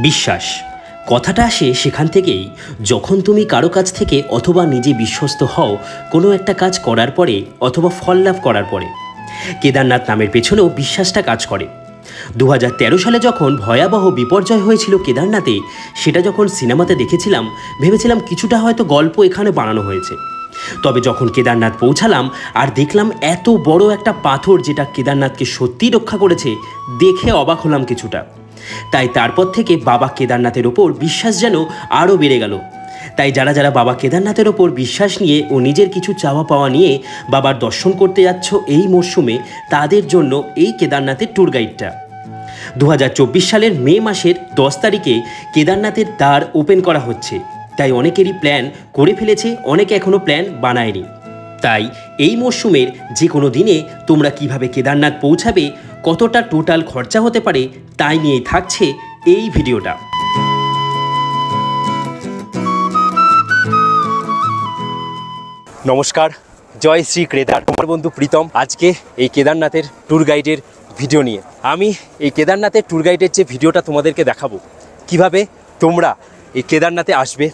বিশ্বাস কথাটা আসে সেখান থেকেই, যখন তুমি কারো কাছ থেকে অথবা নিজে বিশ্বস্ত হও কোনো একটা কাজ করার পরে অথবা ফল লাভ করার পরে। কেদারনাথ নামের পেছনেও বিশ্বাসটা কাজ করে। 2013 সালে যখন ভয়াবহ বিপর্যয় হয়েছিল কেদারনাথে, সেটা যখন সিনেমাতে দেখেছিলাম ভেবেছিলাম কিছুটা হয়তো গল্প এখানে বানানো হয়েছে। তবে যখন কেদারনাথ পৌঁছালাম আর দেখলাম এত বড় একটা পাথর যেটা কেদারনাথকে সত্যিই রক্ষা করেছে, দেখে অবাক হলাম কিছুটা। তাই তারপর থেকে বাবা কেদারনাথের ওপর বিশ্বাস যেন আরও বেড়ে গেল। তাই যারা যারা বাবা কেদারনাথের ওপর বিশ্বাস নিয়ে ও নিজের কিছু চাওয়া পাওয়া নিয়ে বাবার দর্শন করতে যাচ্ছ এই মরশুমে, তাদের জন্য এই কেদারনাথের ট্যুর গাইডটা। 2024 সালের মে মাসের 10 তারিখে কেদারনাথের দ্বার ওপেন করা হচ্ছে। তাই অনেকেরই প্ল্যান করে ফেলেছে, অনেকে এখনও প্ল্যান বানায়নি। তাই এই মরশুমের যে কোনো দিনে তোমরা কিভাবে কেদারনাথ পৌঁছাবে, কতটা টোটাল খরচা হতে পারে, তাই নিয়েই থাকছে এই ভিডিওটা। নমস্কার, জয় শ্রী কেদার। তোমার বন্ধু প্রীতম আজকে এই কেদারনাথের ট্যুর গাইডের ভিডিও নিয়ে। আমি এই কেদারনাথের ট্যুর গাইডের যে ভিডিওটা তোমাদেরকে দেখাবো, কিভাবে তোমরা এই কেদারনাথে আসবে,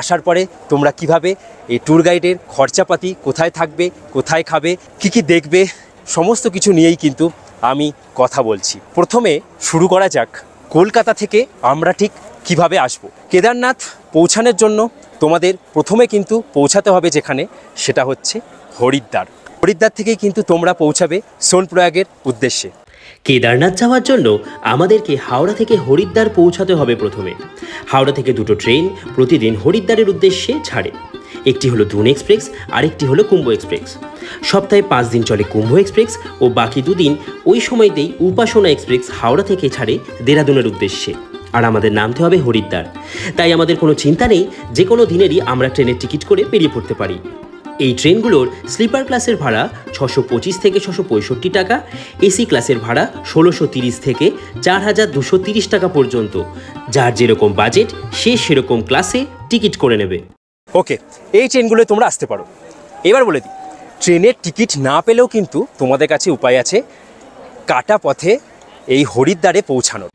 আসার পরে তোমরা কিভাবে এই ট্যুর গাইডের খরচাপাতি, কোথায় থাকবে, কোথায় খাবে, কি দেখবে, সমস্ত কিছু নিয়েই কিন্তু আমি কথা বলছি। প্রথমে শুরু করা যাক কলকাতা থেকে আমরা ঠিক কিভাবে আসব। কেদারনাথ পৌঁছানোর জন্য তোমাদের প্রথমে কিন্তু পৌঁছাতে হবে যেখানে, সেটা হচ্ছে হরিদ্বার। হরিদ্বার থেকেই কিন্তু তোমরা পৌঁছাবে সোনপ্রয়াগের উদ্দেশ্যে। কেদারনাথ যাওয়ার জন্য আমাদেরকে হাওড়া থেকে হরিদ্বার পৌঁছাতে হবে। প্রথমে হাওড়া থেকে দুটো ট্রেন প্রতিদিন হরিদ্বারের উদ্দেশ্যে ছাড়ে। একটি হলো ধুন এক্সপ্রেস, আরেকটি হলো কুম্ভ এক্সপ্রেস। সপ্তাহে 5 দিন চলে কুম্ভ এক্সপ্রেস ও বাকি 2 দিন ওই সময়তেই উপাসনা এক্সপ্রেস হাওড়া থেকে ছাড়ে দেরাদুনের উদ্দেশ্যে। আর আমাদের নামতে হবে হরিদ্বার। তাই আমাদের কোনো চিন্তা নেই, যে কোনো দিনেরই আমরা ট্রেনের টিকিট করে বেরিয়ে পড়তে পারি। এই ট্রেনগুলোর স্লিপার ক্লাসের ভাড়া 625 থেকে 665 টাকা, এসি ক্লাসের ভাড়া 1630 থেকে 4230 টাকা পর্যন্ত। যার যেরকম বাজেট সে সেরকম ক্লাসে টিকিট করে নেবে। ওকে, এই ট্রেনগুলোয় তোমরা আসতে পারো। এবার বলে দিই, ট্রেনের টিকিট না পেলেও কিন্তু তোমাদের কাছে উপায় আছে কাটা পথে এই হরিদ্বারে পৌঁছানোর।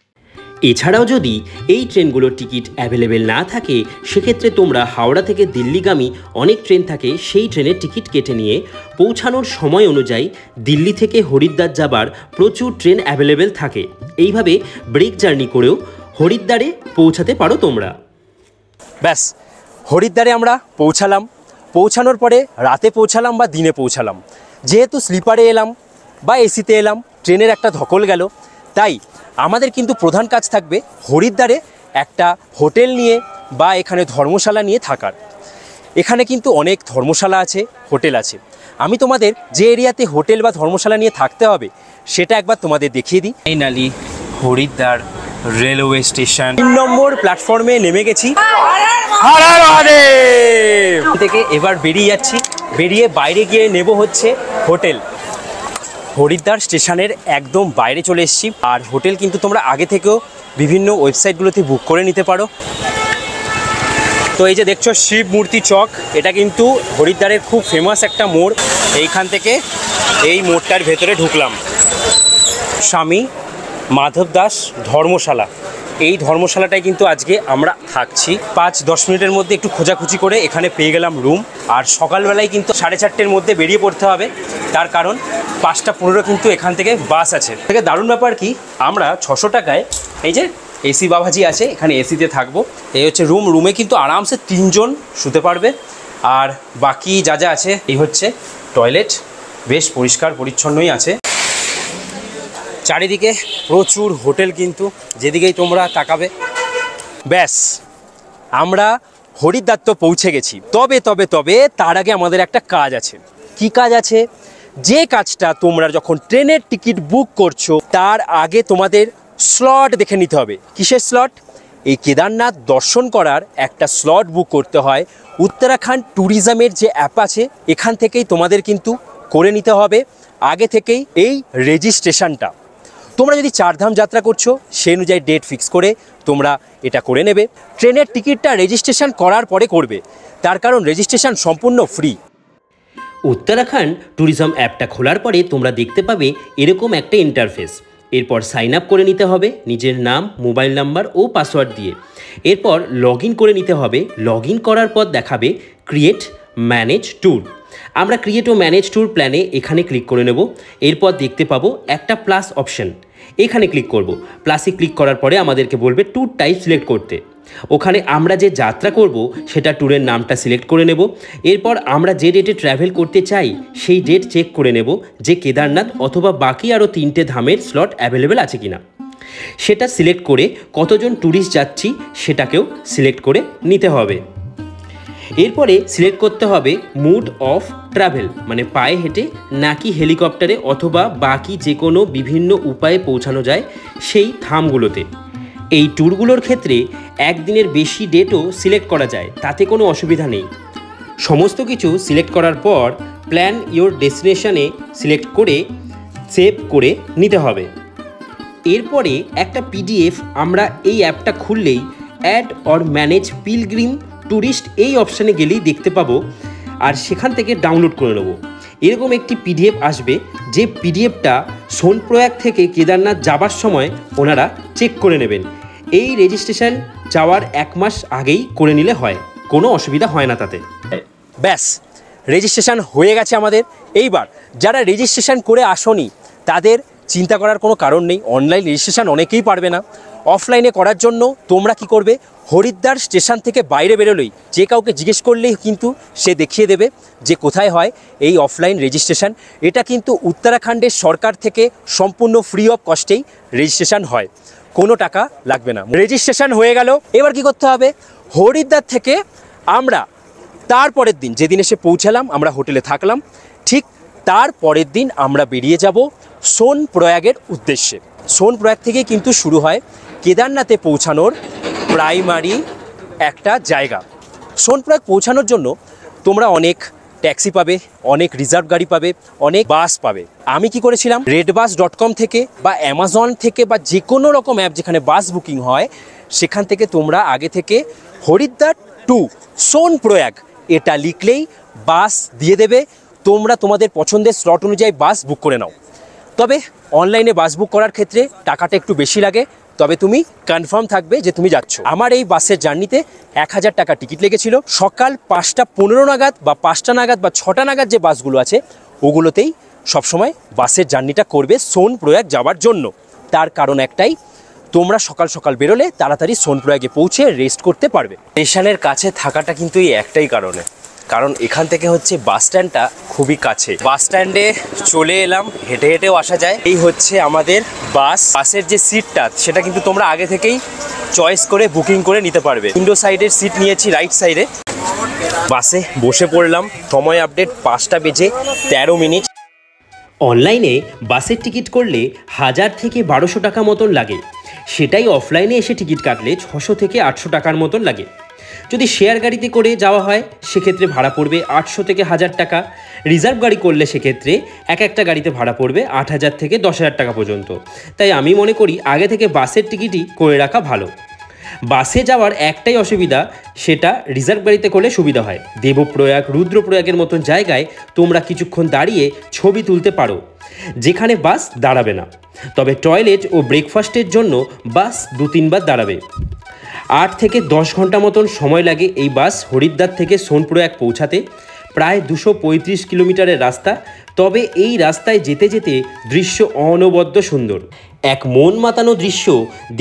এছাড়াও যদি এই ট্রেনগুলোর টিকিট অ্যাভেলেবেল না থাকে, সেক্ষেত্রে তোমরা হাওড়া থেকে দিল্লিগামী অনেক ট্রেন থাকে, সেই ট্রেনের টিকিট কেটে নিয়ে পৌঁছানোর সময় অনুযায়ী দিল্লি থেকে হরিদ্বার যাবার প্রচুর ট্রেন অ্যাভেলেবেল থাকে। এইভাবে ব্রেক জার্নি করেও হরিদ্বারে পৌঁছাতে পারো তোমরা। ব্যাস, হরিদ্বারে আমরা পৌঁছালাম। পৌঁছানোর পরে রাতে পৌঁছালাম বা দিনে পৌঁছালাম, যেহেতু স্লিপারে এলাম বা এসিতে এলাম, ট্রেনের একটা ধকল গেল। তাই আমাদের কিন্তু প্রধান কাজ থাকবে হরিদ্বারে একটা হোটেল নিয়ে বা এখানে ধর্মশালা নিয়ে থাকার। এখানে কিন্তু অনেক ধর্মশালা আছে, হোটেল আছে। আমি তোমাদের যে এরিয়াতে হোটেল বা ধর্মশালা নিয়ে থাকতে হবে সেটা একবার তোমাদের দেখিয়ে দিই। ফাইনালি হরিদ্বার রেলওয়ে স্টেশন 3 নম্বর প্ল্যাটফর্মে নেমে গেছি। থেকে এবার বেরিয়ে যাচ্ছি। বেরিয়ে বাইরে গিয়ে নেব হচ্ছে হোটেল। হরিদ্বার স্টেশনের একদম বাইরে চলে এসেছি। আর হোটেল কিন্তু তোমরা আগে থেকেও বিভিন্ন ওয়েবসাইটগুলোতে বুক করে নিতে পারো। তো এই যে দেখছো শিব মূর্তি চক, এটা কিন্তু হরিদ্বারের খুব ফেমাস একটা মোড়। এইখান থেকে এই মোড়টার ভেতরে ঢুকলাম। স্বামী মাধব দাস ধর্মশালা, এই ধর্মশালাটায় কিন্তু আজকে আমরা থাকছি। 5-10 মিনিটের মধ্যে একটু খোঁজাখুঁজি করে এখানে পেয়ে গেলাম রুম। আর সকালবেলায় কিন্তু 4:30-র মধ্যে বেরিয়ে পড়তে হবে, তার কারণ 5টা 15 কিন্তু এখান থেকে বাস আছে। থেকে দারুণ ব্যাপার কি, আমরা 600 টাকায় এই যে এসি বাবাজি আছে, এখানে এসিতে থাকবো। এই হচ্ছে রুম। রুমে কিন্তু আরামসে 3 জন শুতে পারবে। আর বাকি যা যা আছে, এই হচ্ছে টয়লেট, বেশ পরিষ্কার পরিচ্ছন্নই আছে। চারিদিকে প্রচুর হোটেল কিন্তু, যেদিকেই তোমরা তাকাবে। ব্যাস, আমরা হরিদ্বার তো পৌঁছে গেছি। তবে তবে তবে তার আগে আমাদের একটা কাজ আছে। কি কাজ আছে? যে কাজটা তোমরা যখন ট্রেনের টিকিট বুক করছো তার আগে তোমাদের স্লট দেখে নিতে হবে। কিসের স্লট? এই কেদারনাথ দর্শন করার একটা স্লট বুক করতে হয়। উত্তরাখণ্ড ট্যুরিজমের যে অ্যাপ আছে, এখান থেকেই তোমাদের কিন্তু করে নিতে হবে আগে থেকেই এই রেজিস্ট্রেশনটা। তোমরা যদি 4 ধাম যাত্রা করছো, সেই অনুযায়ী ডেট ফিক্স করে তোমরা এটা করে নেবে। ট্রেনের টিকিটটা রেজিস্ট্রেশন করার পরে করবে, তার কারণ রেজিস্ট্রেশন সম্পূর্ণ ফ্রি। উত্তরাখণ্ড ট্যুরিজম অ্যাপটা খোলার পরে তোমরা দেখতে পাবে এরকম একটা ইন্টারফেস। এরপর সাইন আপ করে নিতে হবে নিজের নাম, মোবাইল নাম্বার ও পাসওয়ার্ড দিয়ে। এরপর লগ ইন করে নিতে হবে। লগ ইন করার পর দেখাবে ক্রিয়েট ম্যানেজ ট্যুর। আমরা ক্রিয়েট ও ম্যানেজ ট্যুর প্ল্যানে এখানে ক্লিক করে নেব। এরপর দেখতে পাবো একটা প্লাস অপশন, এখানে ক্লিক করব। প্লাসে ক্লিক করার পরে আমাদেরকে বলবে ট্যুর টাইপ সিলেক্ট করতে। ওখানে আমরা যে যাত্রা করব সেটা ট্যুরের নামটা সিলেক্ট করে নেব। এরপর আমরা যে ডেটে ট্র্যাভেল করতে চাই সেই ডেট চেক করে নেব যে কেদারনাথ অথবা বাকি আরও 3টে ধামের স্লট অ্যাভেলেবেল আছে কিনা। সেটা সিলেক্ট করে কতজন ট্যুরিস্ট যাচ্ছি সেটাকেও সিলেক্ট করে নিতে হবে। এরপরে সিলেক্ট করতে হবে মুড অফ ট্রাভেল, মানে পায়ে হেঁটে নাকি হেলিকপ্টারে অথবা বাকি যে কোনো বিভিন্ন উপায়ে পৌঁছানো যায় সেই ধামগুলোতে। এই ট্যুরগুলোর ক্ষেত্রে একদিনের বেশি ডেটও সিলেক্ট করা যায়, তাতে কোনো অসুবিধা নেই। সমস্ত কিছু সিলেক্ট করার পর প্ল্যান ইওর ডেস্টিনেশনে সিলেক্ট করে সেভ করে নিতে হবে। এরপরে একটা পিডিএফ আমরা এই অ্যাপটা খুললেই add or manage pilgrim tourist এই অপশানে গেলেই দেখতে পাবো, আর সেখান থেকে ডাউনলোড করে নেব। এরকম একটি পিডিএফ আসবে, যে পিডিএফটা সোনপ্রয়াগ থেকে কেদারনাথ যাবার সময় ওনারা চেক করে নেবেন। এই রেজিস্ট্রেশন যাওয়ার 1 মাস আগেই করে নিলে হয়, কোনো অসুবিধা হয় না তাতে। ব্যাস, রেজিস্ট্রেশন হয়ে গেছে আমাদের। এইবার যারা রেজিস্ট্রেশন করে আসনি তাদের চিন্তা করার কোনো কারণ নেই, অনলাইন রেজিস্ট্রেশন অনেকেই পারবে না। অফলাইনে করার জন্য তোমরা কি করবে, হরিদ্বার স্টেশন থেকে বাইরে বেরোলেই যে কাউকে জিজ্ঞেস করলেই কিন্তু সে দেখিয়ে দেবে যে কোথায় হয় এই অফলাইন রেজিস্ট্রেশন। এটা কিন্তু উত্তরাখণ্ডের সরকার থেকে সম্পূর্ণ ফ্রি অফ কস্টেই রেজিস্ট্রেশন হয়, কোনো টাকা লাগবে না। রেজিস্ট্রেশন হয়ে গেল, এবার কি করতে হবে, হরিদ্বার থেকে আমরা তারপরের দিন যেদিন এসে পৌঁছালাম, আমরা হোটেলে থাকলাম, ঠিক তার পরের দিন আমরা বেরিয়ে যাব সোনপ্রয়াগের উদ্দেশ্যে। সোনপ্রয়াগ থেকে কিন্তু শুরু হয় কেদারনাথে পৌঁছানোর প্রাইমারি একটা জায়গা। সোনপ্রয়াগ পৌঁছানোর জন্য তোমরা অনেক ট্যাক্সি পাবে, অনেক রিজার্ভ গাড়ি পাবে, অনেক বাস পাবে। আমি কি করেছিলাম, redbus.com থেকে বা অ্যামাজন থেকে বা যে কোনো রকম অ্যাপ যেখানে বাস বুকিং হয় সেখান থেকে তোমরা আগে থেকে হরিদ্বার টু সোনপ্রয়াগ এটা লিখলেই বাস দিয়ে দেবে। তোমরা তোমাদের পছন্দের স্লট অনুযায়ী বাস বুক করে নাও। তবে অনলাইনে বাস বুক করার ক্ষেত্রে টাকাটা একটু বেশি লাগে, তবে তুমি কনফার্ম থাকবে যে তুমি যাচ্ছ। আমার এই বাসের জার্নিতে 1000 টাকা টিকিট লেগেছিল। সকাল 5:15 নাগাদ বা 5টা নাগাদ বা 6টা নাগাদ যে বাসগুলো আছে ওগুলোতেই সবসময় বাসের জার্নিটা করবে সোনপ্রয়াগ যাওয়ার জন্য। তার কারণ একটাই, তোমরা সকাল সকাল বেরোলে তাড়াতাড়ি সোনপ্রয়াগে পৌঁছে রেস্ট করতে পারবে। স্টেশনের কাছে থাকাটা কিন্তু এই একটাই কারণে, কারণ এখান থেকে হচ্ছে বাস স্ট্যান্ডটা খুবই কাছে। বাস স্ট্যান্ডে চলে এলাম, হেঁটে হেঁটেও আসা যায়। এই হচ্ছে আমাদের বাসের যে সিটটা সেটা কিন্তু তোমরা আগে থেকেই চয়েস করে বুকিং করে নিতে পারবে। উইন্ডো সাইডের সিট নিয়েছি রাইট সাইডে। বাসে বসে পড়লাম। সময় আপডেট 5:13। অনলাইনে বাসের টিকিট করলে 1000 থেকে 1200 টাকা মতন লাগে, সেটাই অফলাইনে এসে টিকিট কাটলে 600 থেকে 800 টাকার মতন লাগে। যদি শেয়ার গাড়িতে করে যাওয়া হয় সেক্ষেত্রে ভাড়া পড়বে 800 থেকে 1000 টাকা। রিজার্ভ গাড়ি করলে সেক্ষেত্রে একটা গাড়িতে ভাড়া পড়বে 8000 থেকে 10000 টাকা পর্যন্ত। তাই আমি মনে করি আগে থেকে বাসের টিকিটই করে রাখা ভালো। বাসে যাওয়ার একটাই অসুবিধা, সেটা রিজার্ভ গাড়িতে করলে সুবিধা হয়। দেবপ্রয়াগ, রুদ্রপ্রয়াগের মতন জায়গায় তোমরা কিছুক্ষণ দাঁড়িয়ে ছবি তুলতে পারো, যেখানে বাস দাঁড়াবে না। তবে টয়লেট ও ব্রেকফাস্টের জন্য বাস 2-3 বার দাঁড়াবে। 8 থেকে 10 ঘন্টা মতন সময় লাগে এই বাস হরিদ্বার থেকে সোনপ্রয়াগ পৌঁছাতে। প্রায় 235 কিলোমিটারের রাস্তা। তবে এই রাস্তায় যেতে যেতে দৃশ্য অনবদ্য সুন্দর, এক মন মাতানো দৃশ্য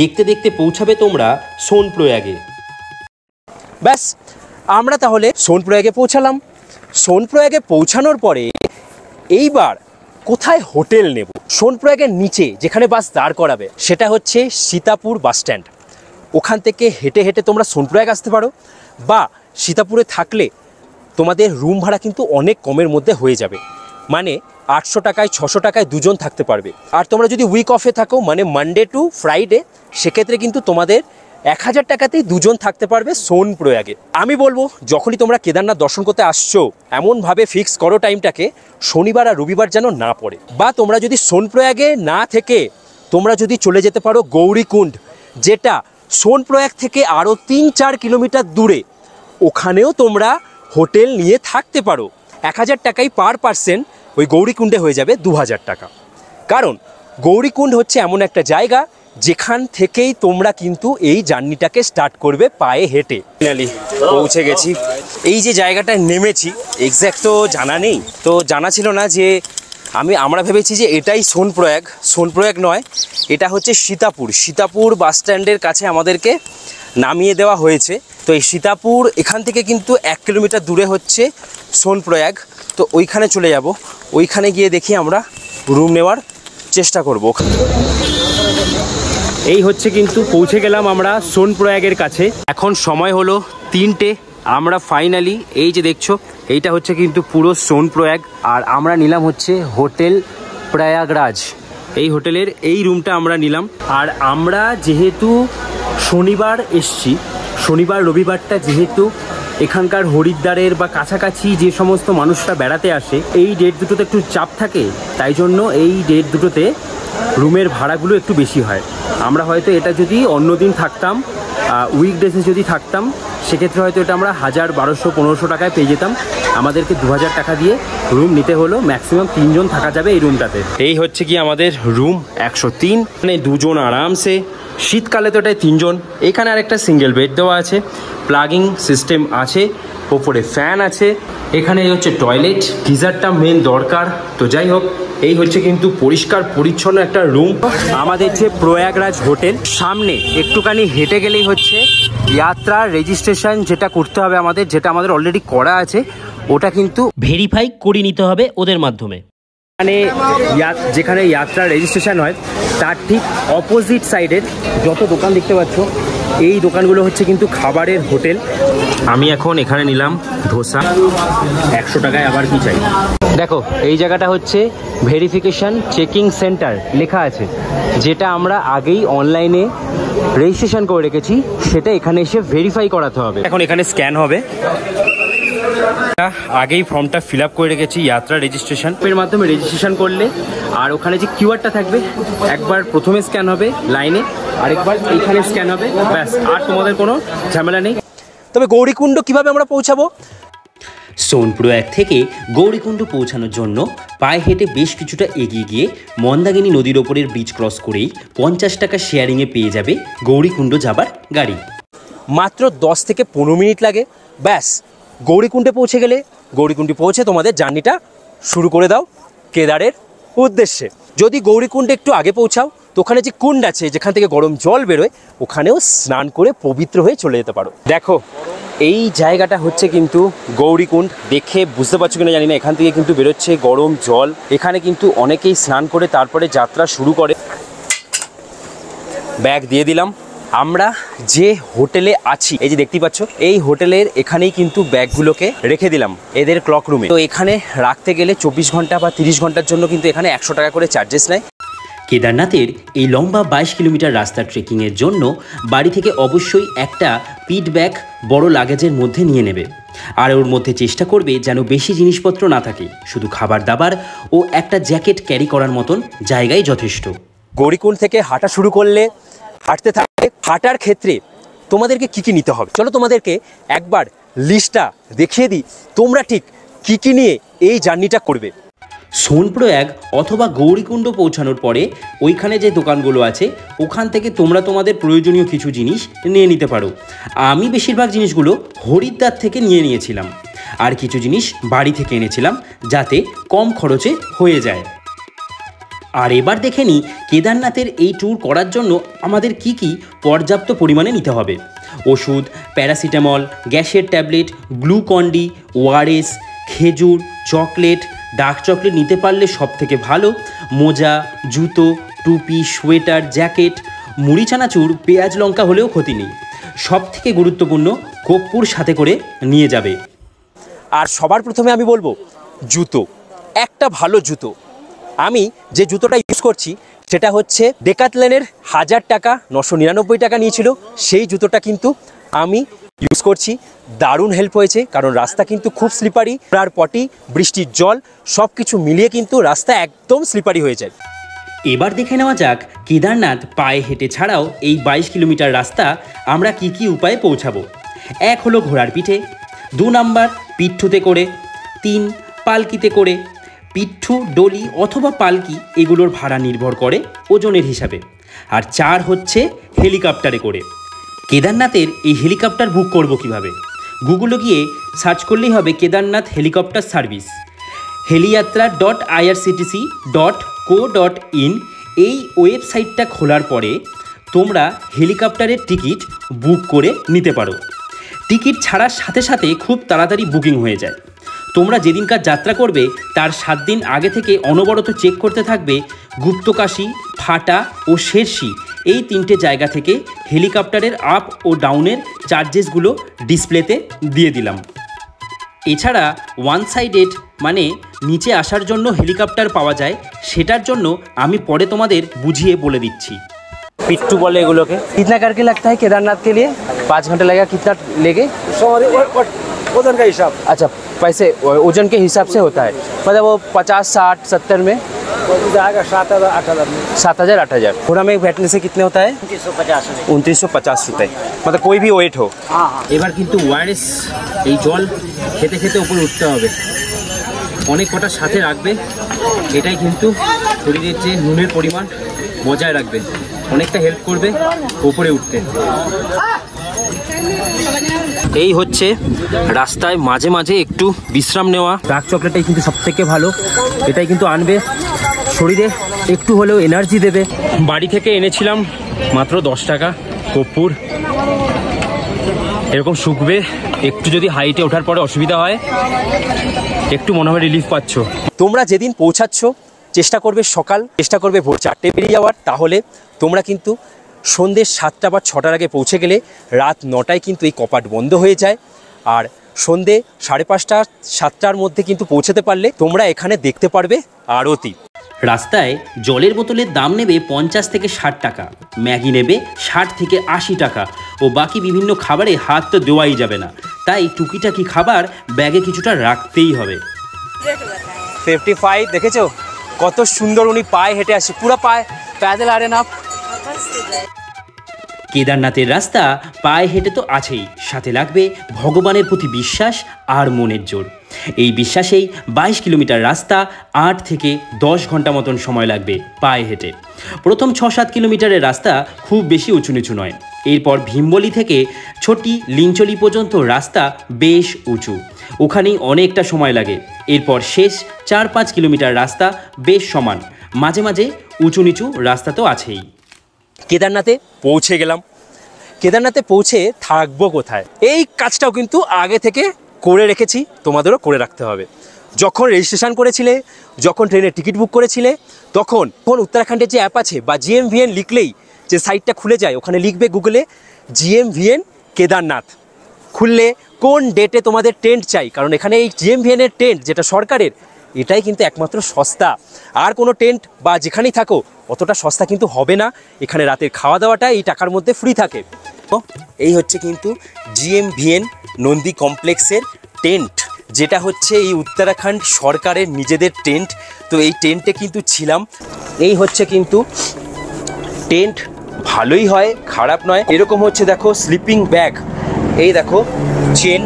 দেখতে দেখতে পৌঁছাবে তোমরা সোনপ্রয়াগে। ব্যাস, আমরা তাহলে সোনপ্রয়াগে পৌঁছালাম। সোনপ্রয়াগে পৌঁছানোর পরে এইবার কোথায় হোটেল নেব? সোনপ্রয়াগের নিচে যেখানে বাস দাঁড় করাবে সেটা হচ্ছে সীতাপুর বাস স্ট্যান্ড। ওখান থেকে হেঁটে হেঁটে তোমরা সোনপ্রয়াগ আসতে পারো, বা সীতাপুরে থাকলে তোমাদের রুম ভাড়া কিন্তু অনেক কমের মধ্যে হয়ে যাবে। মানে 800 টাকায় 600 টাকায় দুজন থাকতে পারবে। আর তোমরা যদি উইক অফে থাকো, মানে মানডে টু ফ্রাইডে, সেক্ষেত্রে কিন্তু তোমাদের 1000 টাকাতেই দুজন থাকতে পারবে সোনপ্রয়াগে। আমি বলবো যখনই তোমরা কেদারনাথ দর্শন করতে আসছো এমনভাবে ফিক্স করো টাইমটাকে শনিবার আর রবিবার যেন না পড়ে। বা তোমরা যদি সোনপ্রয়াগে না থেকে তোমরা যদি চলে যেতে পারো গৌরীকুণ্ড, যেটা সোনপ্রয়াগ থেকে আরও 3-4 কিলোমিটার দূরে, ওখানেও তোমরা হোটেল নিয়ে থাকতে পারো। 1000 টাকায় পার পার্সন ওই গৌরীকুণ্ডে হয়ে যাবে 2000 টাকা। কারণ গৌরীকুণ্ড হচ্ছে এমন একটা জায়গা যেখান থেকেই তোমরা কিন্তু এই জার্নিটাকে স্টার্ট করবে পায়ে হেঁটে। ফাইনালি পৌঁছে গেছি। এই যে জায়গাটায় নেমেছি এক্স্যাক্ট তো জানা নেই, তো জানা ছিল না যে আমরা ভেবেছি যে এটাই সোনপ্রয়াগ। সোনপ্রয়াগ নয়, এটা হচ্ছে সীতাপুর। সীতাপুর বাস স্ট্যান্ডের কাছে আমাদেরকে নামিয়ে দেওয়া হয়েছে। তো এই সীতাপুর এখান থেকে কিন্তু 1 কিলোমিটার দূরে হচ্ছে সোনপ্রয়াগ। তো ওইখানে চলে যাব, ওইখানে গিয়ে দেখি আমরা রুম নেওয়ার চেষ্টা করব। এই হচ্ছে কিন্তু পৌঁছে গেলাম আমরা সোনপ্রয়াগের কাছে। এখন সময় হলো 3টে। আমরা ফাইনালি এই যে দেখছো এইটা হচ্ছে কিন্তু পুরো সোনপ্রয়াগ। আর আমরা নিলাম হচ্ছে হোটেল প্রয়াগরাজ। এই হোটেলের এই রুমটা আমরা নিলাম। আর আমরা যেহেতু শনিবার এসছি, শনিবার রবিবারটা যেহেতু এখানকার হরিদ্বারের বা কাছাকাছি যে সমস্ত মানুষরা বেড়াতে আসে, এই ডেট দুটোতে একটু চাপ থাকে, তাই জন্য এই ডেট দুটোতে রুমের ভাড়াগুলো একটু বেশি হয়। আমরা হয়তো এটা যদি অন্য দিন থাকতাম, উইকডেজে যদি থাকতাম, সেক্ষেত্রে হয়তো এটা আমরা 1000, 1200, 1500 টাকায় পেয়ে যেতাম। আমাদেরকে 2000 টাকা দিয়ে রুম নিতে হলো। ম্যাক্সিমাম 3 জন থাকা যাবে এই রুমটাতে। এই হচ্ছে কি আমাদের রুম 103, মানে 2 জন আরামসে। শীতকালে তো এটাই 3 জন। এখানে আরেকটা সিঙ্গেল বেড দেওয়া আছে, প্লাগিং সিস্টেম আছে, ওপরে ফ্যান আছে। এখানে হচ্ছে টয়লেট, গিজারটা মেন দরকার। তো যাই হোক, এই হচ্ছে কিন্তু পরিষ্কার পরিচ্ছন্ন একটা রুম। আমাদের যে প্রয়াগরাজ হোটেল, সামনে একটুখানি হেঁটে গেলেই হচ্ছে যাত্রা রেজিস্ট্রেশন যেটা করতে হবে আমাদের, যেটা আমাদের অলরেডি করা আছে, ওটা কিন্তু ভেরিফাই করে নিতে হবে ওদের মাধ্যমে। মানে যেখানে যাত্রা রেজিস্ট্রেশন হয় তার ঠিক অপোজিট সাইডের যত দোকান দেখতে পাচ্ছ, এই দোকানগুলো হচ্ছে কিন্তু খাবারের হোটেল। আমি এখন এখানে নিলাম ধোসা 100 টাকায়, আবার কি চাই। দেখো এই জায়গাটা হচ্ছে ভেরিফিকেশন চেকিং সেন্টার লেখা আছে, যেটা আমরা আগেই অনলাইনে রেজিস্ট্রেশন করে রেখেছি, সেটা এখানে এসে ভেরিফাই করাতে হবে। এখন এখানে স্ক্যান হবে। আগেই ফর্মটা ফিল আপ করে রেখেছি যাত্রা রেজিস্ট্রেশন এর মাধ্যমে রেজিস্ট্রেশন করলে, আর ওখানে যে কিউআরটা থাকবে একবার প্রথমে স্ক্যান হবে লাইনে, আরেকবার এইখানে স্ক্যান হবে, ব্যাস, আর তোমাদের কোনো ঝামেলা নেই। তবে গৌরীকুণ্ড কিভাবে আমরা পৌঁছাবো? সোনপ্রয়াগ থেকে গৌরীকুণ্ড পৌঁছানোর জন্য পায়ে হেঁটে বেশ কিছুটা এগিয়ে গিয়ে মন্দাকিনী নদীর ওপরের ব্রিজ ক্রস করেই 50 টাকা শেয়ারিংয়ে পেয়ে যাবে গৌরীকুণ্ড যাবার গাড়ি। মাত্র 10 থেকে 15 মিনিট লাগে, ব্যাস গৌরীকুণ্ডে পৌঁছে গেলে। গৌরীকুণ্ডে পৌঁছে তোমাদের জার্নিটা শুরু করে দাও কেদারের উদ্দেশ্যে। যদি গৌরীকুণ্ডে একটু আগে পৌঁছাও তো ওখানে যে কুণ্ড আছে যেখান থেকে গরম জল বেরোয়, ওখানেও স্নান করে পবিত্র হয়ে চলে যেতে পারো। দেখো এই জায়গাটা হচ্ছে কিন্তু গৌরীকুণ্ড। দেখে বুঝতে পারছো কিনা জানি না, এখান থেকে কিন্তু বেরোচ্ছে গরম জল। এখানে কিন্তু অনেকেই স্নান করে তারপরে যাত্রা শুরু করে। ব্যাগ দিয়ে দিলাম। আমরা যে হোটেলে আছি, এই যে দেখতে পাচ্ছ, এই হোটেলের এখানেই কিন্তু ব্যাগগুলোকে রেখে দিলাম এদের ক্লক রুমে। তো এখানে রাখতে গেলে 24 ঘন্টা বা 30 ঘন্টার জন্য কিন্তু এখানে 100 টাকা করে চার্জেস নেয়। কেদারনাথের এই লম্বা 22 কিলোমিটার রাস্তা ট্রেকিংয়ের জন্য বাড়ি থেকে অবশ্যই একটা পিট ব্যাগ বড় লাগেজের মধ্যে নিয়ে নেবে। আর ওর মধ্যে চেষ্টা করবে যেন বেশি জিনিসপত্র না থাকে, শুধু খাবার দাবার ও একটা জ্যাকেট ক্যারি করার মতন জায়গায় যথেষ্ট। গৌরীকুণ্ড থেকে হাঁটা শুরু করলে হাঁটতে থাকবে। হাঁটার ক্ষেত্রে তোমাদেরকে কি কি নিতে হবে, চলো তোমাদেরকে একবার লিস্টটা দেখিয়ে দিই, তোমরা ঠিক কি কি নিয়ে এই জার্নিটা করবে। সোনপ্রয়াগ অথবা গৌরীকুণ্ড পৌঁছানোর পরে ওইখানে যে দোকানগুলো আছে ওখান থেকে তোমরা তোমাদের প্রয়োজনীয় কিছু জিনিস নিয়ে নিতে পারো। আমি বেশিরভাগ জিনিসগুলো হরিদ্বার থেকে নিয়েছিলাম, আর কিছু জিনিস বাড়ি থেকে এনেছিলাম যাতে কম খরচে হয়ে যায়। আর এবার দেখে নিই কেদারনাথের এই ট্যুর করার জন্য আমাদের কি কি পর্যাপ্ত পরিমাণে নিতে হবে। ওষুধ, প্যারাসিটামল, গ্যাসের ট্যাবলেট, গ্লুকন্ডি, ওআরএস, খেজুর, চকলেট, ডার্ক চকলেট নিতে পারলে সব থেকে ভালো। মোজা, জুতো, টুপি, সোয়েটার, জ্যাকেট, মুড়ি চানাচুর, পেঁয়াজ লঙ্কা হলেও ক্ষতি নেই। সব থেকে গুরুত্বপূর্ণ কর্পূর সাথে করে নিয়ে যাবে। আর সবার প্রথমে আমি বলবো জুতো, একটা ভালো জুতো। আমি যে জুতোটা ইউজ করছি সেটা হচ্ছে ডেকাথলনের 1000 টাকা 999 টাকা নিয়েছিল, সেই জুতোটা কিন্তু আমি ইউজ করছি। দারুণ হেল্প হয়েছে, কারণ রাস্তা কিন্তু খুব স্লিপারি। আর পটি, বৃষ্টির জল সব কিছু মিলিয়ে কিন্তু রাস্তা একদম স্লিপারি হয়ে যায়। এবার দেখে নেওয়া যাক কেদারনাথ পায়ে হেঁটে ছাড়াও এই 22 কিলোমিটার রাস্তা আমরা কি কি উপায়ে পৌঁছাবো। 1 হলো ঘোড়ার পিঠে, 2 নাম্বার পিঠুতে করে, 3 পালকিতে করে, পিঠু, ডলি অথবা পালকি এগুলোর ভাড়া নির্ভর করে ওজনের হিসাবে। আর 4 হচ্ছে হেলিকপ্টারে করে। কেদারনাথের এই হেলিকপ্টার বুক করব কিভাবে? গুগলে গিয়ে সার্চ করলেই হবে কেদারনাথ হেলিকপ্টার সার্ভিস। heliyatra.irctc.co.in এই ওয়েবসাইটটা খোলার পরে তোমরা হেলিকপ্টারের টিকিট বুক করে নিতে পারো। টিকিট ছাড়ার সাথে সাথে খুব তাড়াতাড়ি বুকিং হয়ে যায়। তোমরা যেদিনকার যাত্রা করবে তার 7 দিন আগে থেকে অনবরত চেক করতে থাকবে গুপ্তকাশী, ফাটা ও শেরশি এই 3টে জায়গা থেকে হেলিকপ্টারের আপ ও ডাউনের চার্জেসগুলো ডিসপ্লেতে দিয়ে দিলাম। এছাড়া ওয়ান সাইডেড মানে নিচে আসার জন্য হেলিকপ্টার পাওয়া যায়, সেটার জন্য আমি পরে তোমাদের বুঝিয়ে বলে দিচ্ছি। पिट्टू बोले एगुलोके कितना करके लगता है केदारनाथ के लिए? 5 घंटे लगेगा, कितना लेगे? वजन का हिसाब। अच्छा, पैसे ओजन के हिसाब से होता है, मतलब वो 50, 60, 70 में जाएगा 7,000 8,000 में। 7,000 8,000। घोड़ा में बैठने से कितने होता है? 2950 रुपये, मतलब कोई भी वेट हो। हाँ। এবার কিন্তু ওয়ারেস এই জল খেতে খেতে উপরে উঠতে হবে, অনেক কটা সাথে রাখবে। এটাই কিন্তু শরীরের যে নুনের পরিমাণ বজায় রাখবে, অনেকটা হেল্প করবে উপরে উঠতে। এই হচ্ছে রাস্তায় মাঝে মাঝে একটু বিশ্রাম নেওয়া। ডার্ক চকলেটটাই কিন্তু সব থেকে ভালো, এটাই কিন্তু আনবে শরীরে একটু হলেও এনার্জি দেবে। বাড়ি থেকে এনেছিলাম মাত্র 10 টাকা কর্পূর, এরকম শুকবে। একটু যদি হাইটে ওঠার পরে অসুবিধা হয়, একটু মনে হয় রিলিফ পাচ্ছ। তোমরা যেদিন পৌঁছাচ্ছ চেষ্টা করবে সকাল, চেষ্টা করবে ভোর 4টে বেরিয়ে যাওয়ার, তাহলে তোমরা কিন্তু সন্ধ্যে 7টা বা 6টার আগে পৌঁছে গেলে রাত 9টায় কিন্তু এই কপাট বন্ধ হয়ে যায়। আর সন্ধ্যে 5:30 7টার মধ্যে কিন্তু পৌঁছাতে পারলে তোমরা এখানে দেখতে পারবে আরতি। রাস্তায় জলের বোতলের দাম নেবে 50 থেকে 60 টাকা, ম্যাগি নেবে 60 থেকে 80 টাকা, ও বাকি বিভিন্ন খাবারে হাত তো দেওয়াই যাবে না, তাই টুকিটাকি খাবার ব্যাগে কিছুটা রাখতেই হবে। 55 দেখেছো কত সুন্দর, উনি পায়ে হেঁটে আসে, পুরো পায়ে প্যাদেল আরে না। কেদারনাথের রাস্তা পায়ে হেঁটে তো আছেই, সাথে লাগবে ভগবানের প্রতি বিশ্বাস আর মনের জোর। এই বিশ্বাসেই 22 কিলোমিটার রাস্তা 8 থেকে 10 ঘন্টা মতন সময় লাগবে পায়ে হেঁটে। প্রথম 6-7 কিলোমিটারের রাস্তা খুব বেশি উঁচু নিচু নয়। এরপর ভীমবলি থেকে ছোটি লিঞ্চলি পর্যন্ত রাস্তা বেশ উঁচু, ওখানেই অনেকটা সময় লাগে। এরপর শেষ 4-5 কিলোমিটার রাস্তা বেশ সমান, মাঝে মাঝে উঁচু নিচু রাস্তা তো আছেই। কেদারনাথে পৌঁছে গেলাম। কেদারনাথে পৌঁছে থাকবো কোথায়, এই কাজটাও কিন্তু আগে থেকে করে রেখেছি, তোমাদেরও করে রাখতে হবে। যখন রেজিস্ট্রেশন করেছিলে, যখন ট্রেনের টিকিট বুক করেছিলে, তখন উত্তরাখণ্ডের যে অ্যাপ আছে বা GMVN লিখলেই যে সাইটটা খুলে যায়, ওখানে লিখবে গুগলে GMVN কেদারনাথ। খুললে কোন ডেটে তোমাদের টেন্ট চাই, কারণ এখানে এই GMVN-এর টেন্ট যেটা সরকারের, এটাই কিন্তু একমাত্র সস্তা। আর কোনো টেন্ট বা যেখানেই থাকো অতটা সস্তা কিন্তু হবে না। এখানে রাতের খাওয়া দাওয়াটা এই টাকার মধ্যে ফ্রি থাকে। এই হচ্ছে কিন্তু GMVN নন্দী কমপ্লেক্সের টেন্ট, যেটা হচ্ছে এই উত্তরাখণ্ড সরকারের নিজেদের টেন্ট। তো এই টেন্টে কিন্তু ছিলাম। এই হচ্ছে কিন্তু টেন্ট, ভালোই হয়, খারাপ নয়। এরকম হচ্ছে দেখো স্লিপিং ব্যাগ, এই দেখো চেন,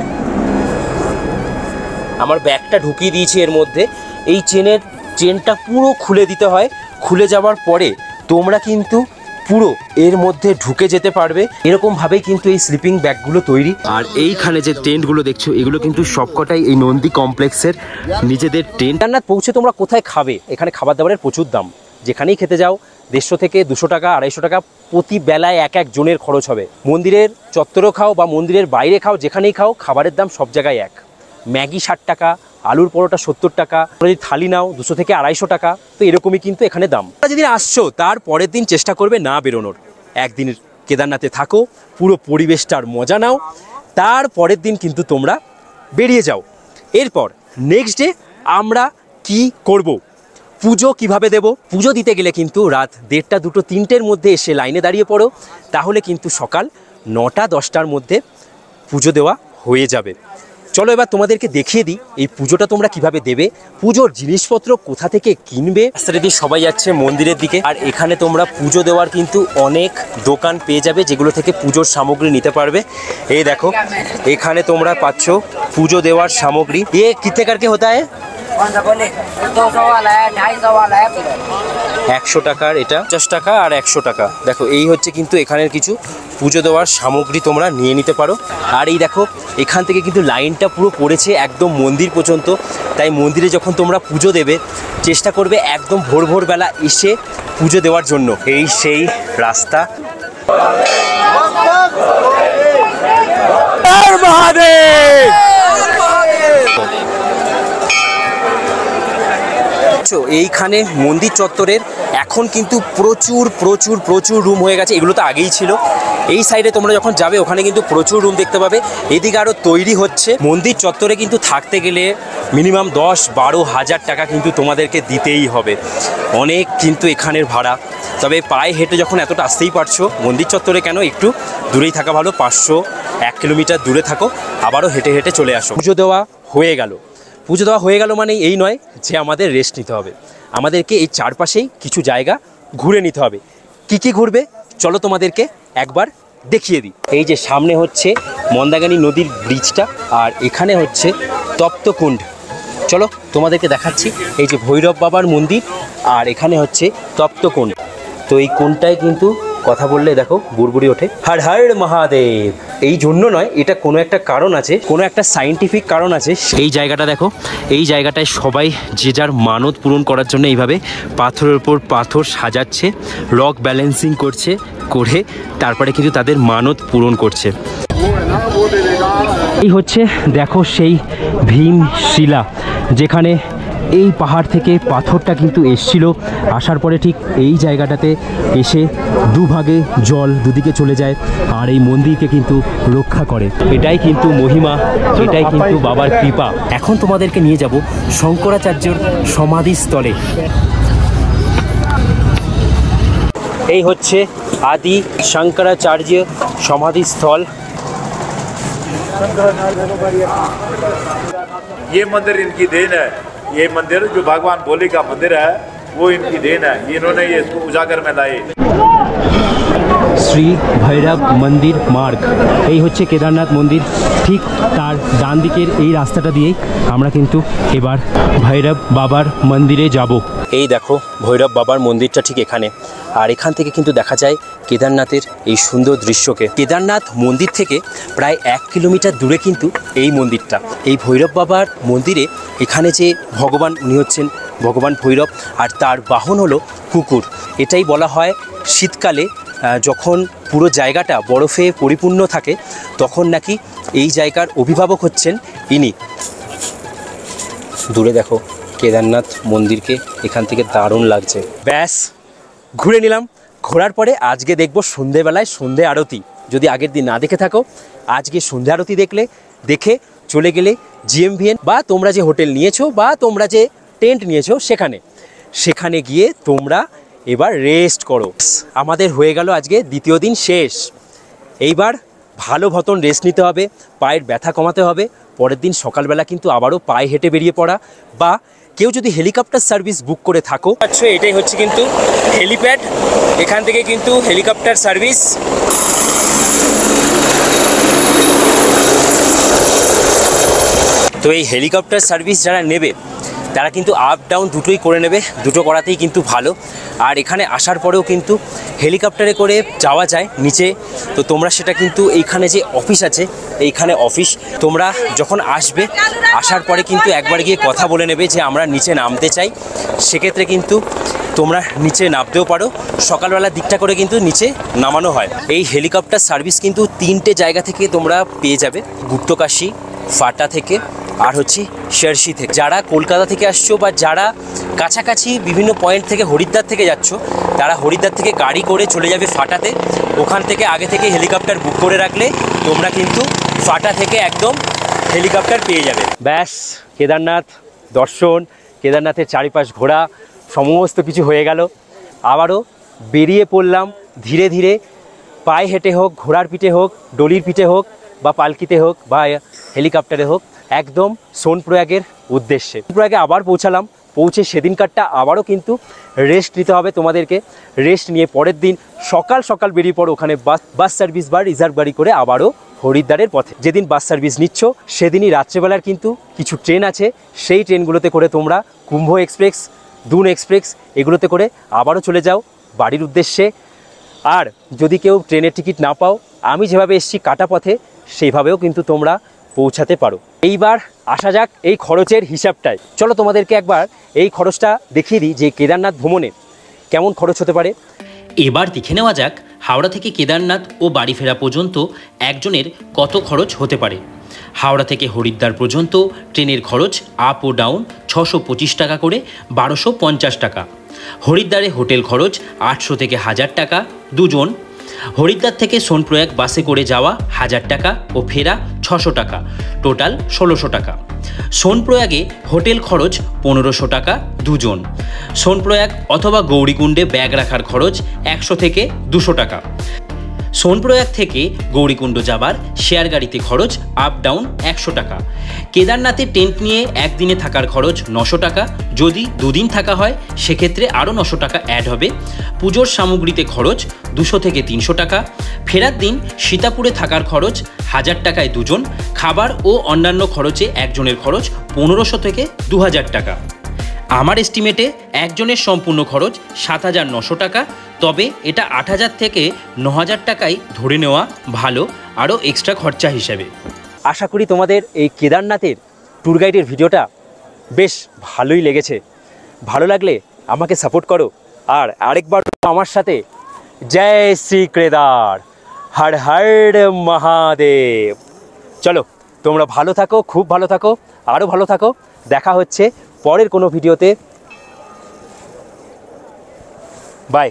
আমার ব্যাগটা ঢুকিয়ে দিয়েছি এর মধ্যে। এই চেনটা পুরো খুলে দিতে হয়, খুলে যাওয়ার পরে তোমরা কিন্তু পুরো এর মধ্যে ঢুকে যেতে পারবে। এরকমভাবেই কিন্তু এই স্লিপিং ব্যাগগুলো তৈরি। আর এইখানে যে টেন্টগুলো দেখছো, এগুলো কিন্তু সবকটাই এই নন্দী কমপ্লেক্সের নিজেদের টেন্ট। কেদারনাথ পৌঁছে তোমরা কোথায় খাবে, এখানে খাবার দাবারের প্রচুর দাম। যেখানেই খেতে যাও 150 থেকে 200 টাকা 250 টাকা প্রতি বেলায় এক জনের খরচ হবে। মন্দিরের চত্বরও খাও বা মন্দিরের বাইরে খাও, যেখানেই খাও খাবারের দাম সব জায়গায় এক। ম্যাগি 60 টাকা, আলুর পরোটা 70 টাকা, যদি থালি নাও 200 থেকে 250 টাকা। তো এরকমই কিন্তু এখানে দাম। তোমরা যেদিন আসছো তার পরের দিন চেষ্টা করবে না বেরোনোর, একদিন কেদারনাথে থাকো, পুরো পরিবেশটার মজা নাও, তার পরের দিন কিন্তু তোমরা বেরিয়ে যাও। এরপর নেক্সট ডে আমরা কি করব, পুজো কিভাবে দেব। পুজো দিতে গেলে কিন্তু রাত 1:30 2টো 3টের মধ্যে এসে লাইনে দাঁড়িয়ে পড়ো, তাহলে কিন্তু সকাল 9টা 10টার মধ্যে পুজো দেওয়া হয়ে যাবে। চলো এবার তোমাদেরকে দেখিয়ে দিই এই পুজোটা তোমরা কিভাবে দেবে, পুজোর জিনিসপত্র কোথা থেকে কিনবে। রাস্তাটা দিয়ে সবাই যাচ্ছে মন্দিরের দিকে, আর এখানে তোমরা পুজো দেওয়ার কিন্তু অনেক দোকান পেয়ে যাবে, যেগুলো থেকে পুজোর সামগ্রী নিতে পারবে। এই দেখো এখানে তোমরা পাচ্ছ পুজো দেওয়ার সামগ্রী। ये कितने करके होता है? कौन सा बोले 200 वाला है 250 वाला है 100 টাকার এটা 50 টাকা আর 100 টাকা। দেখো এই হচ্ছে কিন্তু এখানের কিছু পুজো দেওয়ার সামগ্রী তোমরা নিয়ে নিতে পারো। আর এই দেখো এখান থেকে কিন্তু লাইনটা পুরো পড়েছে একদম মন্দির পর্যন্ত। তাই মন্দিরে যখন তোমরা পুজো দেবে চেষ্টা করবে একদম ভোর ভোরবেলা এসে পুজো দেওয়ার জন্য। এই সেই রাস্তা। এইখানে মন্দির চত্বরের এখন কিন্তু প্রচুর প্রচুর প্রচুর রুম হয়ে গেছে। এগুলো তো আগেই ছিল। এই সাইডে তোমরা যখন যাবে ওখানে কিন্তু প্রচুর রুম দেখতে পাবে। এদিকে আরও তৈরি হচ্ছে। মন্দির চত্বরে কিন্তু থাকতে গেলে মিনিমাম 10-12 হাজার টাকা কিন্তু তোমাদেরকে দিতেই হবে। অনেক কিন্তু এখানের ভাড়া। তবে পায়ে হেঁটে যখন এতটা আসতেই পারছো মন্দির চত্বরে কেন, একটু দূরেই থাকা ভালো। 500-1 কিলোমিটার দূরে থাকো, আবারও হেঁটে হেঁটে চলে আসো। পুজো দেওয়া হয়ে গেল। পুজো দেওয়া হয়ে গেল মানে এই নয় যে আমাদের রেস্ট নিতে হবে। আমাদেরকে এই চারপাশেই কিছু জায়গা ঘুরে নিতে হবে। কি কি ঘুরবে চলো তোমাদেরকে একবার দেখিয়ে দিই। এই যে সামনে হচ্ছে মন্দাগানী নদীর ব্রিজটা, আর এখানে হচ্ছে তপ্তকুণ্ড। চলো তোমাদেরকে দেখাচ্ছি। এই যে ভৈরব বাবার মন্দির, আর এখানে হচ্ছে তপ্তকুণ্ড। তো এই কোণটায় কিন্তু কথা বললে দেখো বুড়বুড়ি ওঠে। হর হর মহাদেব। এই জন্য নয়, এটা কোনো একটা কারণ আছে, কোনো একটা সায়েন্টিফিক কারণ আছে। এই জায়গাটা দেখো, এই জায়গাটায় সবাই যে যার মানত পূরণ করার জন্য এইভাবে পাথরের উপর পাথর সাজাচ্ছে, রক ব্যালেন্সিং করছে, করে তারপরে কিন্তু তাদের মানত পূরণ করছে। এই হচ্ছে দেখো সেই ভীম শিলা, যেখানে এই পাহাড় থেকে পাথরটা কিন্তু এসছিল। আসার পরে ঠিক এই জায়গাটাতে এসে দুভাগে জল দুদিকে চলে যায়, আর এই মন্দিরকে কিন্তু রক্ষা করে। এটাই কিন্তু মহিমা, এটাই কিন্তু বাবার কৃপা। এখন তোমাদেরকে নিয়ে যাব শঙ্করাচার্যর সমাধিস্থলে। এই হচ্ছে আদি শঙ্করাচার্য সমাধিস্থল। ये मंदिर इनकी देन है। ये मंदिर जो भगवान भोले का मंदिर है वो इनकी देन है। इन्होंने ये इसको उजागर में लाए। শ্রী ভৈরব মন্দির মার্গ। এই হচ্ছে কেদারনাথ মন্দির। ঠিক তার ডান দিকের এই রাস্তাটা দিয়েই আমরা কিন্তু এবার ভৈরব বাবার মন্দিরে যাব। এই দেখো ভৈরব বাবার মন্দিরটা ঠিক এখানে, আর এখান থেকে কিন্তু দেখা যায় কেদারনাথের এই সুন্দর দৃশ্যকে। কেদারনাথ মন্দির থেকে প্রায় 1 কিলোমিটার দূরে কিন্তু এই মন্দিরটা। এই ভৈরব বাবার মন্দিরে এখানে যে ভগবান, উনি হচ্ছেন ভগবান ভৈরব, আর তার বাহন হলো কুকুর। এটাই বলা হয় শীতকালে যখন পুরো জায়গাটা বরফে পরিপূর্ণ থাকে তখন নাকি এই জায়গার অভিভাবক হচ্ছেন ইনি। দূরে দেখো কেদারনাথ মন্দিরকে, এখান থেকে দারুণ লাগছে। ব্যাস ঘুরে নিলাম। ঘোরার পরে আজকে দেখবো সন্ধেবেলায় সন্ধে আরতি। যদি আগের দিন না দেখে থাকো, আজকে সন্ধে আরতি দেখে চলে গেলে জিএমভিএন বা তোমরা যে হোটেল নিয়েছো বা তোমরা যে টেন্ট নিয়েছো সেখানে গিয়ে তোমরা এবার রেস্ট করো। আমাদের হয়ে গেল আজকে দ্বিতীয় দিন শেষ। এইবার ভালো মতন রেস্ট নিতে হবে, পায়ের ব্যথা কমাতে হবে। পরের দিন সকালবেলা কিন্তু আবারও পায়ে হেঁটে বেরিয়ে পড়া, বা কেউ যদি হেলিকপ্টার সার্ভিস বুক করে থাকো। আচ্ছা, এটাই হচ্ছে কিন্তু হেলিপ্যাড। এখান থেকে কিন্তু হেলিকপ্টার সার্ভিস। তো এই হেলিকপ্টার সার্ভিস যারা নেবে তারা কিন্তু আপ ডাউন দুটোই করে নেবে, দুটো করাতেই কিন্তু ভালো। আর এখানে আসার পরেও কিন্তু হেলিকপ্টারে করে যাওয়া যায় নিচে। তো তোমরা সেটা কিন্তু এইখানে যে অফিস আছে, এইখানে অফিস, তোমরা যখন আসবে আসার পরে কিন্তু একবার গিয়ে কথা বলে নেবে যে আমরা নিচে নামতে চাই। সেক্ষেত্রে কিন্তু তোমরা নিচে নামতেও পারো। সকালবেলার দিকটা করে কিন্তু নিচে নামানো হয়। এই হেলিকপ্টার সার্ভিস কিন্তু 3টে জায়গা থেকে তোমরা পেয়ে যাবে, গুপ্তকাশী, ফাটা থেকে, আর হচ্ছে শেরশি থেকে। যারা কলকাতা থেকে আসছো বা যারা কাছাকাছি বিভিন্ন পয়েন্ট থেকে হরিদ্বার থেকে যাচ্ছ, তারা হরিদ্বার থেকে গাড়ি করে চলে যাবে ফাটাতে। ওখান থেকে আগে থেকে হেলিকপ্টার বুক করে রাখলে তোমরা কিন্তু ফাটা থেকে একদম হেলিকপ্টার পেয়ে যাবে। ব্যাস কেদারনাথ দর্শন, কেদারনাথের চারিপাশ ঘোরা সমস্ত কিছু হয়ে গেল। আবারও বেরিয়ে পড়লাম ধীরে ধীরে, পায়ে হেঁটে হোক, ঘোড়ার পিঠে হোক, ডলির পিঠে হোক, বা পালকিতে হোক, বা হেলিকপ্টারে হোক, একদম সোনপ্রয়াগের উদ্দেশ্যে। সোনপ্রয়াগে আবার পৌঁছে সেদিনকারটা আবারও কিন্তু রেস্ট নিতে হবে তোমাদেরকে। রেস্ট নিয়ে পরের দিন সকাল সকাল বেরিয়ে পড়ো, ওখানে বাস সার্ভিস বা রিজার্ভ গাড়ি করে আবারও হরিদ্বারের পথে। যেদিন বাস সার্ভিস নিচ্ছ সেদিনই রাত্রেবেলার কিন্তু কিছু ট্রেন আছে, সেই ট্রেনগুলোতে করে তোমরা কুম্ভ এক্সপ্রেস, দুন এক্সপ্রেস এগুলোতে করে আবারও চলে যাও বাড়ির উদ্দেশ্যে। আর যদি কেউ ট্রেনের টিকিট না পাও, আমি যেভাবে এসেছি কাটা পথে সেইভাবেও কিন্তু তোমরা পৌঁছাতে পারো। এইবার আসা যাক এই খরচের হিসাবটায়। চলো তোমাদেরকে একবার এই খরচটা দেখিয়ে দিই যে কেদারনাথ ভ্রমণে কেমন খরচ হতে পারে। এবার দেখে নেওয়া যাক হাওড়া থেকে কেদারনাথ ও বাড়ি ফেরা পর্যন্ত একজনের কত খরচ হতে পারে। হাওড়া থেকে হরিদ্বার পর্যন্ত ট্রেনের খরচ আপ ও ডাউন 625 টাকা করে 1250 টাকা। হরিদ্বারে হোটেল খরচ 800 থেকে 1000 টাকা দুজন। হরিদ্বার থেকে সোনপ্রয়াগ বাসে করে যাওয়া 1000 টাকা ও ফেরা 600 টাকা, টোটাল 1600 টাকা। সোনপ্রয়াগে হোটেল খরচ 1500 টাকা দুজন। সোনপ্রয়াগ অথবা গৌরীকুণ্ডে ব্যাগ রাখার খরচ 100 থেকে 200 টাকা। সোনপ্রয়াগ থেকে গৌরীকুণ্ড যাবার শেয়ার গাড়িতে খরচ আপ ডাউন 100 টাকা। কেদারনাথে টেন্ট নিয়ে একদিনে থাকার খরচ 900 টাকা, যদি দুদিন থাকা হয় সেক্ষেত্রে আরও 900 টাকা অ্যাড হবে। পুজোর সামগ্রীতে খরচ 200 থেকে 300 টাকা। ফেরার দিন সীতাপুরে থাকার খরচ 1000 টাকায় দুজন। খাবার ও অন্যান্য খরচে একজনের খরচ 1500 থেকে 2000 টাকা। আমার এস্টিমেটে একজনের সম্পূর্ণ খরচ 7900 টাকা, তবে এটা 8000 থেকে 9000 টাকায় ধরে নেওয়া ভালো, আরও এক্সট্রা খরচা হিসাবে। আশা করি তোমাদের এই কেদারনাথের ট্যুর গাইডের ভিডিওটা বেশ ভালোই লেগেছে। ভালো লাগলে আমাকে সাপোর্ট করো, আর আরেকবার আমার সাথে জয় শ্রী কেদার, হর হর মহাদেব। চলো তোমরা ভালো থাকো, খুব ভালো থাকো, আরও ভালো থাকো। দেখা হচ্ছে পরের কোনো ভিডিওতে। বাই।